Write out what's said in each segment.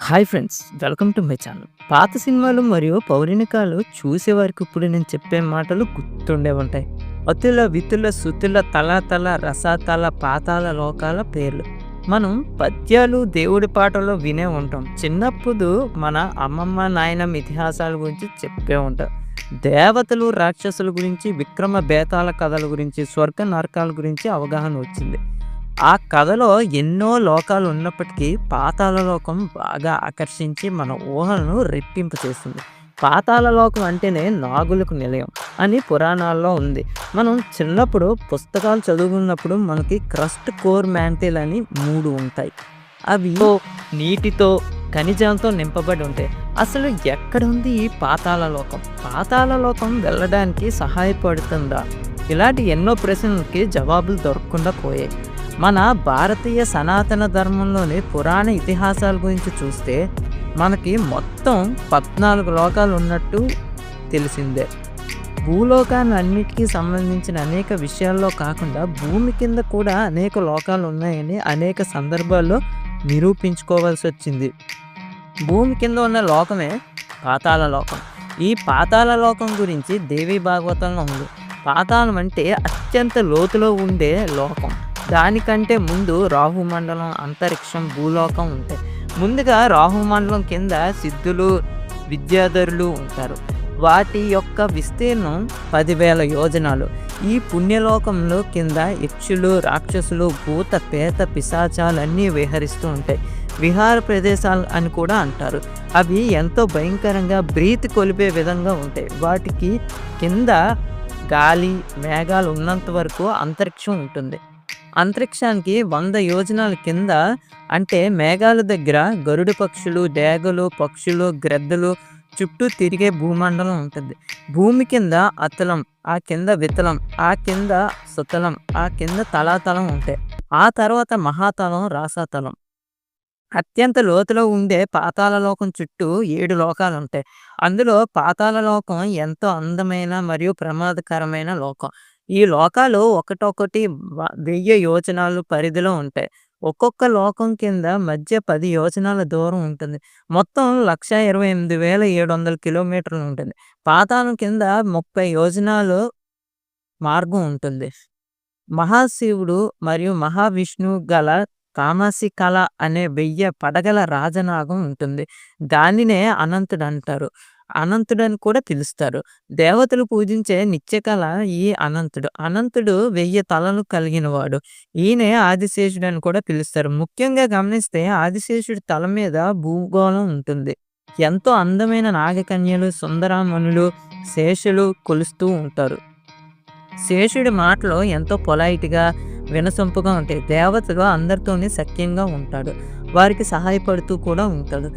Hi friends, welcome to my channel. పాత సినిమాలు మరియు పౌరాణికాలు చూసేవారికి ఇప్పుడు నేను చెప్పే మాటలు గుర్తుండే ఉంటాయి. అతుల వితుల సుతుల తలాతల రసాతల పాతాల లోకాల పేర్లు మనం పద్యాలు దేవుడి పాటలో వినే ఉంటాం. చిన్నప్పుడు మన అమ్మమ్మ నాయనమ్మ ఇతిహాసాల గురించి చెప్పే ఉంటాం. దేవతలు రాక్షసుల గురించి, విక్రమ బేతాళ కథల గురించి, స్వర్గ నరకాల గురించి అవగాహన వచ్చింది. ఆ కథలో ఎన్నో లోకాలు ఉన్నప్పటికీ పాతాళ లోకం బాగా ఆకర్షించి మన ఊహలను రెట్టింపు చేస్తుంది. పాతాళ లోకం అంటేనే నాగులకు నిలయం అని పురాణాల్లో ఉంది. మనం చిన్నప్పుడు పుస్తకాలు చదువుకున్నప్పుడు మనకి క్రస్ట్ కోర్ మ్యాంటిల్ అని 3 ఉంటాయి. అవి నీటితో ఖనిజాలతో నింపబడి ఉంటాయి. అసలు ఎక్కడుంది ఈ పాతాళ లోకం? పాతాళ లోకం వెళ్ళడానికి సహాయపడుతుందా? ఇలాంటి ఎన్నో ప్రశ్నలకి జవాబులు దొరకకుండా పోయాయి. మన భారతీయ సనాతన ధర్మంలోని పురాణ ఇతిహాసాల గురించి చూస్తే మనకి మొత్తం 14 లోకాలు ఉన్నట్టు తెలిసిందే. భూలోకాన్ని అన్నిటికీ సంబంధించిన అనేక విషయాల్లో కాకుండా భూమి కింద కూడా అనేక లోకాలు ఉన్నాయని అనేక సందర్భాల్లో నిరూపించుకోవాల్సి వచ్చింది. భూమి కింద ఉన్న లోకమే పాతాళ లోకం. ఈ పాతాళ లోకం గురించి దేవి భాగవతంలో ఉంది. పాతాళం అంటే అత్యంత లోతులో ఉండే లోకం. దానికంటే ముందు రాహుమండలం, అంతరిక్షం, భూలోకం ఉంటాయి. ముందుగా రాహుమండలం కింద సిద్ధులు, విద్యాధరులు ఉంటారు. వాటి యొక్క విస్తీర్ణం 10,000 యోజనాలు. ఈ పుణ్యలోకంలో కింద యక్షులు, రాక్షసులు, భూత పేత పిశాచాలన్నీ విహరిస్తూ ఉంటాయి. విహార ప్రదేశాలు అని కూడా అంటారు. అవి ఎంతో భయంకరంగా బ్రీతి కొలిపే విధంగా ఉంటాయి. వాటికి కింద గాలి, మేఘాలు ఉన్నంత వరకు అంతరిక్షం ఉంటుంది. అంతరిక్షానికి 100 యోజనాల కింద అంటే మేఘాల దగ్గర గరుడు పక్షులు, డేగలు, పక్షులు, గ్రద్దలు చుట్టూ తిరిగే భూమండలం ఉంటుంది. భూమి కింద అతలం, ఆ కింద వితలం, ఆ కింద సుతలం, ఆ కింద తలాతలం ఉంటాయి. ఆ తర్వాత మహాతలం, రాసాతలం. అత్యంత లోతులో ఉండే పాతాళ లోకం చుట్టూ 7 లోకాలు ఉంటాయి. అందులో పాతాళ లోకం ఎంతో అందమైన మరియు ప్రమాదకరమైన లోకం. ఈ లోకాలు ఒకటొకటి 1000 యోజనాలు పరిధిలో ఉంటాయి. ఒక్కొక్క లోకం కింద మధ్య 10 యోజనాల దూరం ఉంటుంది. మొత్తం 128,700 కిలోమీటర్లు ఉంటుంది. పాతాళం కింద 30 యోజనాలు మార్గం ఉంటుంది. మహాశివుడు మరియు మహావిష్ణువు గల కామాసి కళ అనే 1000 పడగల రాజనాగం ఉంటుంది. దానినే అనంతుడు అంటారు. అనంతుడని కూడా పిలుస్తారు. దేవతలు పూజించే నిత్యకళ ఈ అనంతుడు. అనంతుడు 1000 తలలు కలిగినవాడు. ఈయనే ఆదిశేషుడు అని కూడా పిలుస్తారు. ముఖ్యంగా గమనిస్తే ఆదిశేషుడి తల మీద భూగోళం ఉంటుంది. ఎంతో అందమైన నాగకన్యలు, సుందరామణులు, శేషులు కొలుస్తూ ఉంటారు. శేషుడి మాటలు ఎంతో పొలైట్‌గా, వినసొంపుగా ఉంటాయి. దేవతలు అందరితోని సఖ్యంగా ఉంటాడు. వారికి సహాయపడుతూ కూడా ఉంటాడు.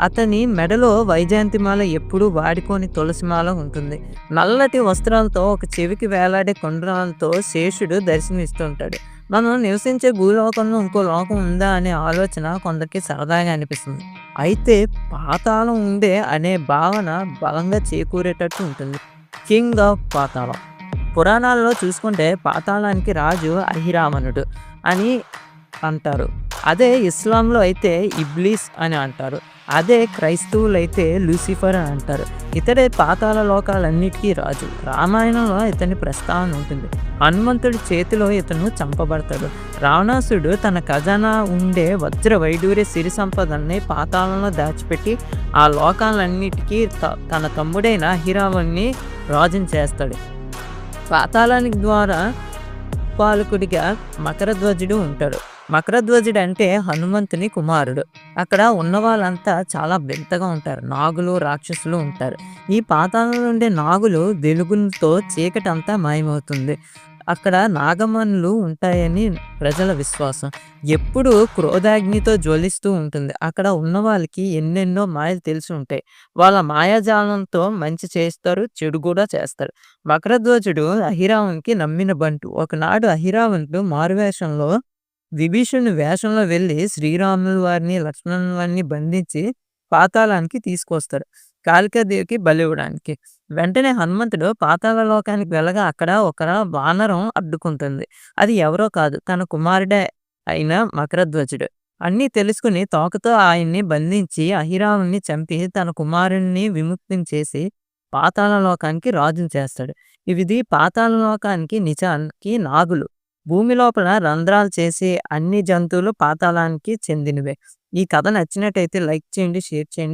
అతని మెడలో వైజయంతిమాల ఎప్పుడూ వాడుకోని తులసిమాల ఉంటుంది. నల్లటి వస్త్రాలతో ఒక చెవికి వేలాడే కుండలాలతో శేషుడు దర్శనమిస్తూ ఉంటాడు. మనం నివసించే భూలోకంలో ఇంకో లోకం ఉందా అనే ఆలోచన కొందరికి సరదాగా అనిపిస్తుంది. అయితే పాతాళం ఉందే అనే భావన బలంగా చేకూరేటట్టు ఉంటుంది. కింగ్ ఆఫ్ పాతాళం. పురాణాల్లో చూసుకుంటే పాతాళానికి రాజు అహిరావణుడు అని అంటారు. అదే ఇస్లాంలో అయితే ఇబ్లీస్ అని అంటారు. అదే క్రైస్తవులైతే లూసిఫర్ అని అంటారు. ఇతడే పాతాళ లోకాలన్నిటికీ రాజు. రామాయణంలో ఇతని ప్రస్తావన ఉంటుంది. హనుమంతుడి చేతిలో ఇతను చంపబడతాడు. రావణాసుడు తన ఖజానా ఉండే వజ్ర వైడూర్య సిరి సంపదల్ని పాతాళంలో దాచిపెట్టి ఆ లోకాలన్నిటికీ తన తమ్ముడైన అహిరావణ్ణి రాజుని చేస్తాడు. పాతాళానికి ద్వారా పాలకుడిగా మకరధ్వజుడు ఉంటాడు. మకరధ్వజుడు అంటే హనుమంతుని కుమారుడు. అక్కడ ఉన్న వాళ్ళంతా చాలా వింతగా ఉంటారు. నాగులు, రాక్షసులు ఉంటారు. ఈ పాతాళంలో ఉండే నాగులు వెలుగులతో చీకటి అంతా మాయమవుతుంది. అక్కడ నాగమణులు ఉంటాయని ప్రజల విశ్వాసం. ఎప్పుడూ క్రోధాగ్నితో జ్వలిస్తూ ఉంటుంది. అక్కడ ఉన్న వాళ్ళకి ఎన్నెన్నో మాయలు తెలిసి ఉంటాయి. వాళ్ళ మాయాజాలంతో మంచి చేస్తారు, చెడు కూడా చేస్తారు. మకరధ్వజుడు అహిరావణునికి నమ్మిన బంటు. ఒకనాడు అహిరావణుడు మారువేషంలో విభీషణుని వేషంలో వెళ్ళి శ్రీరాముల వారిని, లక్ష్మణుల వారిని బంధించి పాతాళానికి తీసుకొస్తాడు కాళికాదేవికి బలివ్వడానికి. వెంటనే హనుమంతుడు పాతాళ లోకానికి వెళ్ళగా అక్కడ ఒక వానరం అడ్డుకుంటుంది. అది ఎవరో కాదు, తన కుమారుడే అయిన మకరధ్వజుడు. అన్నీ తెలుసుకుని తోకతో ఆయన్ని బంధించి అహిరాముని చంపి తన కుమారుణ్ణి విముక్తిని చేసి పాతాళ లోకానికి రాజుని చేస్తాడు. ఇది పాతాళ లోకానికి నిజానికి నాగులు. భూమి లోపల రంధ్రాలు చేసే అన్ని జంతువులు పాతాళానికి చెందినవే. ఈ కథ నచ్చినట్టయితే లైక్ చేయండి, షేర్ చేయండి.